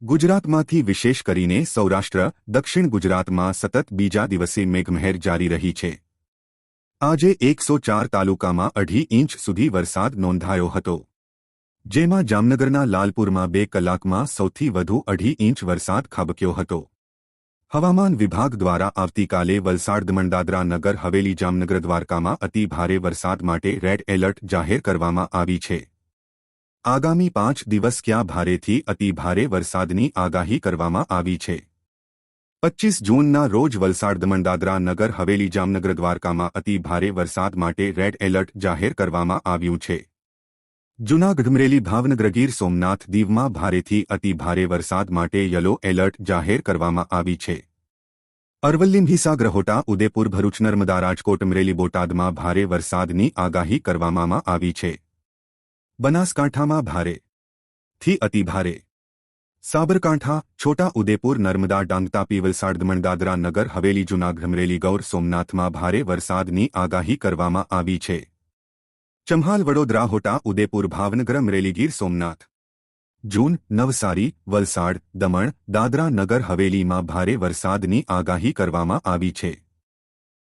ગુજરાતમાંથી વિશેષ કરીને સૌરાષ્ટ્ર, દક્ષિણ ગુજરાતમાં સતત બીજા દિવસે મેઘમહેર જારી રહી છે। આજે 104 તાલુકામાં 2.5 ઇંચ સુધી વરસાદ નોંધાયો હતો, જેમાં જામનગરના લાલપુરમાં 2 કલાકમાં સૌથી વધુ 2.5 ઇંચ વરસાદ ખાબક્યો હતો। હવામાન વિભાગ દ્વારા આવતીકાલે વલસાડ, દમણ, દાદરા, નગર હવેલી, જામનગર, દ્વારકામાં અતિ ભારે વરસાદ માટે રેડ એલર્ટ જાહેર કરવામાં આવી છે। આગામી 5 દિવસ ક્યાં ભારેથી અતિ ભારે વરસાદની આગાહી કરવામાં આવી છે। 25 જૂનના રોજ વલસાડ, દમણ, દાદરા, નગર હવેલી, જામનગર, દ્વારકામાં અતિ ભારે વરસાદ માટે રેડ એલર્ટ જાહેર કરવામાં આવ્યું છે। જૂનાગઢ, અમરેલી, ભાવનગર, ગીર સોમનાથ, દીવમાં ભારેથી અતિ ભારે વરસાદ માટે યલો એલર્ટ જાહેર કરવામાં આવી છે। અરવલ્લી, મહીસાગર, ગહોટા, ઉદેપુર, ભરૂચ, નર્મદા, રાજકોટ, અમરેલી, બોટાદમાં ભારે વરસાદની આગાહી કરવામાં આવી છે। બનાસકાંઠામાં ભારેથી અતિ ભારે, સાબરકાંઠા, છોટા ઉદેપુર, નર્મદા, ડાંગ, તાપી, વલસાડ, દમણ, દાદરા, નગર હવેલી, જૂનાગઢ, અમરેલી, ગૌર સોમનાથમાં ભારે વરસાદની આગાહી કરવામાં આવી છે। ચમ્હાલ, વડોદરા, હોટા, ઉદેપુર, ભાવનગર, અમરેલી, ગીર સોમનાથ, જૂન, નવસારી, વલસાડ, દમણ, દાદરા, નગર હવેલીમાં ભારે વરસાદની આગાહી કરવામાં આવી છે।